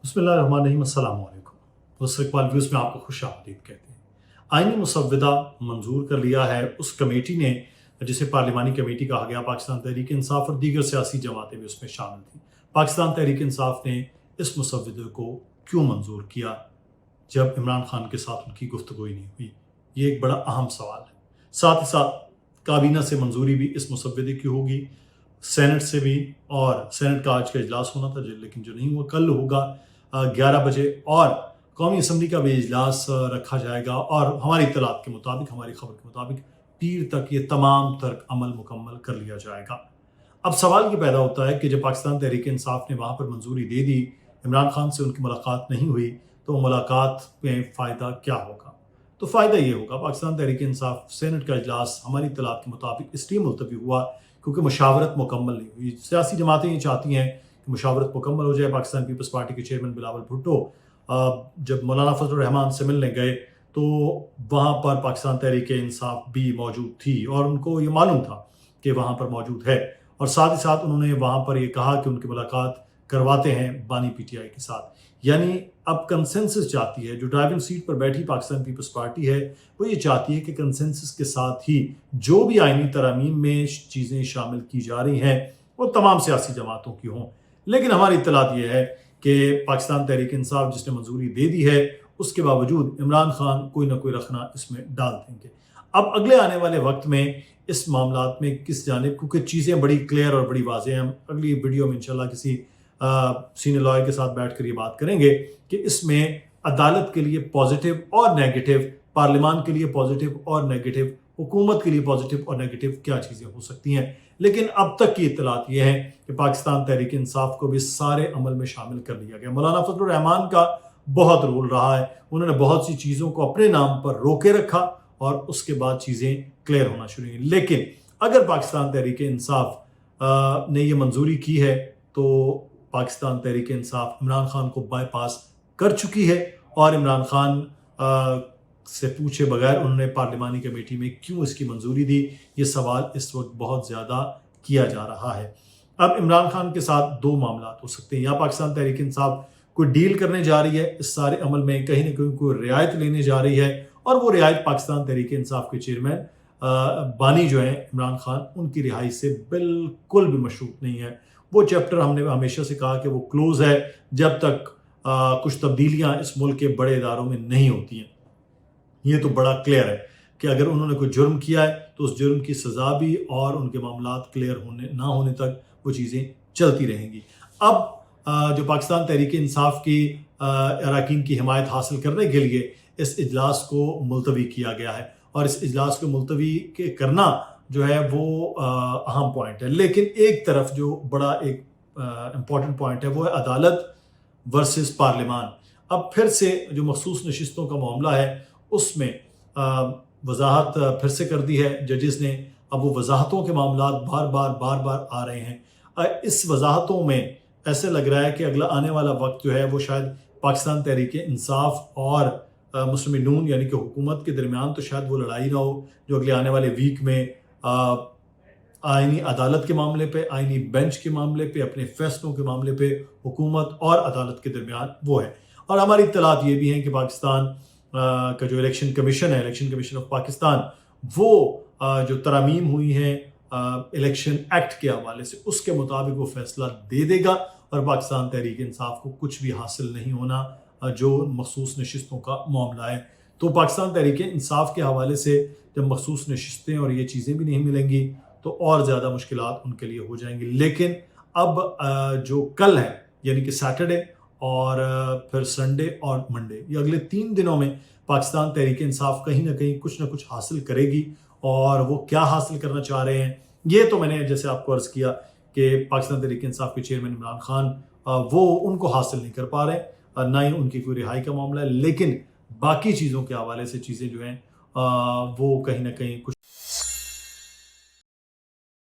बिस्मिल्लाहिर्रहमानिर्रहीम, अस्सलाम वालेकुम। इस्तकबाल व्यूज़ में आपको खुश आमदीद कहते हैं। आईनी मुसव्वदा मंजूर कर लिया है उस कमेटी ने, जिसे पार्लिमानी कमेटी कहा गया। पाकिस्तान तहरीक इंसाफ और दीगर सियासी जमातें भी उसमें शामिल थी। पाकिस्तान तहरीक इंसाफ ने इस मुसव्वदे को क्यों मंजूर किया जब इमरान खान के साथ उनकी गुफ्तगू ही नहीं हुई? ये एक बड़ा अहम सवाल है। साथ ही साथ काबीना से मंजूरी भी इस मुसव्वदे की होगी, सेनेट से भी, और सेनेट का आज का इजलास होना था लेकिन जो नहीं हुआ, कल होगा 11 बजे, और कौमी असम्बली का भी इजलास रखा जाएगा। और हमारी इत्तलात के मुताबिक, हमारी खबर के मुताबिक पीर तक ये तमाम तर्क अमल मुकम्मल कर लिया जाएगा। अब सवाल ये पैदा होता है कि जब पाकिस्तान तहरीक इंसाफ ने वहाँ पर मंजूरी दे दी, इमरान खान से उनकी मुलाकात नहीं हुई, तो मुलाकात में फ़ायदा क्या होगा? तो फ़ायदा ये होगा, पाकिस्तान तहरीक इंसाफ सेनेट का इजलास हमारी इत्तलात के मुताबिक इसलिए मुलतवी हुआ क्योंकि मुशावरत मुकम्मल नहीं हुई। सियासी जमातें ये चाहती हैं कि मुशावरत मुकम्मल हो जाए। पाकिस्तान पीपल्स पार्टी के चेयरमैन बिलावल भुट्टो जब मौलाना फजल रहमान से मिलने गए तो वहाँ पर पाकिस्तान तहरीक इंसाफ भी मौजूद थी और उनको ये मालूम था कि वहाँ पर मौजूद है, और साथ ही साथ उन्होंने वहाँ पर ये कहा कि उनकी मुलाकात करवाते हैं बानी पीटीआई के साथ। यानी अब कंसेंसस चाहती है, जो ड्राइविंग सीट पर बैठी पाकिस्तान पीपल्स पार्टी है, वो ये चाहती है कि कंसेंसस के साथ ही जो भी आईनी तरमीम में चीज़ें शामिल की जा रही हैं वो तमाम सियासी जमातों की हों। लेकिन हमारी इत्तलात ये है कि पाकिस्तान तहरीक इंसाफ जिसने मंजूरी दे दी है, उसके बावजूद इमरान खान कोई ना कोई रखना इसमें डाल देंगे। अब अगले आने वाले वक्त में इस मामलात में किस जानिब, क्योंकि चीज़ें बड़ी क्लियर और बड़ी वाज़ेह हैं, हम अगली वीडियो में इंशाल्लाह किसी सीनियर लॉयर के साथ बैठ कर ये बात करेंगे कि इसमें अदालत के लिए पॉजिटिव और नेगेटिव, पार्लियामान के लिए पॉजिटिव और नेगेटिव, हुकूमत के लिए पॉजिटिव और नेगेटिव क्या चीज़ें हो सकती हैं। लेकिन अब तक की इत्तलात ये है कि पाकिस्तान तहरीक इंसाफ को भी सारे अमल में शामिल कर लिया गया। मौलाना फजल रहमान का बहुत रोल रहा है, उन्होंने बहुत सी चीज़ों को अपने नाम पर रोके रखा और उसके बाद चीज़ें क्लियर होना शुरू हुई। लेकिन अगर पाकिस्तान तहरीक इंसाफ ने ये मंजूरी की है तो पाकिस्तान तहरीक इंसाफ इमरान खान को बाईपास कर चुकी है, और इमरान खान से पूछे बगैर उन्होंने पार्लिमानी कमेटी में क्यों इसकी मंजूरी दी, ये सवाल इस वक्त बहुत ज़्यादा किया जा रहा है। अब इमरान खान के साथ दो मामला हो सकते हैं, या पाकिस्तान तहरीक इंसाफ कोई डील करने जा रही है इस सारे अमल में, कहीं ना कहीं कोई रियायत लेने जा रही है, और वो रियायत पाकिस्तान तहरीक इंसाफ के चेयरमैन बानी जो हैं इमरान खान, उनकी रिहाई से बिल्कुल भी मशरूत नहीं है। वो चैप्टर हमने हमेशा से कहा कि वो क्लोज है जब तक कुछ तब्दीलियां इस मुल्क के बड़े इदारों में नहीं होती हैं। ये तो बड़ा क्लियर है कि अगर उन्होंने कोई जुर्म किया है तो उस जुर्म की सज़ा भी और उनके मामलात क्लियर होने ना होने तक वो चीज़ें चलती रहेंगी। अब जो पाकिस्तान तहरीक इंसाफ की अरकान की हिमायत हासिल करने के लिए इस इजलास को मुलतवी किया गया है, और इस इजलास को मुलतवी करना जो है वो अहम पॉइंट है। लेकिन एक तरफ जो बड़ा एक इम्पॉर्टेंट पॉइंट है वो है अदालत वर्सेस पार्लियामान। अब फिर से जो मखसूस नशिस्तों का मामला है उसमें वजाहत फिर से कर दी है जजेस ने। अब वो वजाहतों के मामला बार बार आ रहे हैं। इस वजाहतों में ऐसे लग रहा है कि अगला आने वाला वक्त जो है वो शायद पाकिस्तान तहरीक इंसाफ और मुस्लिम नून यानी कि हुकूमत के दरमियान तो शायद वो लड़ाई ना हो जो अगले आने वाले वीक में आईनी अदालत के मामले पे, आईनी बेंच के मामले पे, अपने फैसलों के मामले पे हुकूमत और अदालत के दरमियान वो है। और हमारी इत्तलात ये भी हैं कि पाकिस्तान का जो इलेक्शन कमीशन है, इलेक्शन कमीशन ऑफ पाकिस्तान, वो जो तरामीम हुई हैं इलेक्शन एक्ट के हवाले से, उसके मुताबिक वो फैसला दे देगा, और पाकिस्तान तहरीक इंसाफ को कुछ भी हासिल नहीं होना जो मखसूस नशिस्तों का मामला है। तो पाकिस्तान तहरीक इंसाफ के हवाले से जब मखसूस नशिस्तें और ये चीज़ें भी नहीं मिलेंगी तो और ज़्यादा मुश्किलात उनके लिए हो जाएंगी। लेकिन अब जो कल है यानी कि सैटरडे और फिर संडे और मंडे, ये अगले 3 दिनों में पाकिस्तान तहरीक इंसाफ कहीं ना कहीं कुछ ना कुछ हासिल करेगी। और वो क्या हासिल करना चाह रहे हैं ये तो मैंने जैसे आपको अर्ज़ किया कि पाकिस्तान तहरीक इंसाफ के चेयरमैन इमरान खान वो उनको हासिल नहीं कर पा रहे, ना ही उनकी कोई रिहाई का मामला है। लेकिन बाकी चीज़ों के हवाले से चीज़ें जो हैं वो कहीं ना कहीं कुछ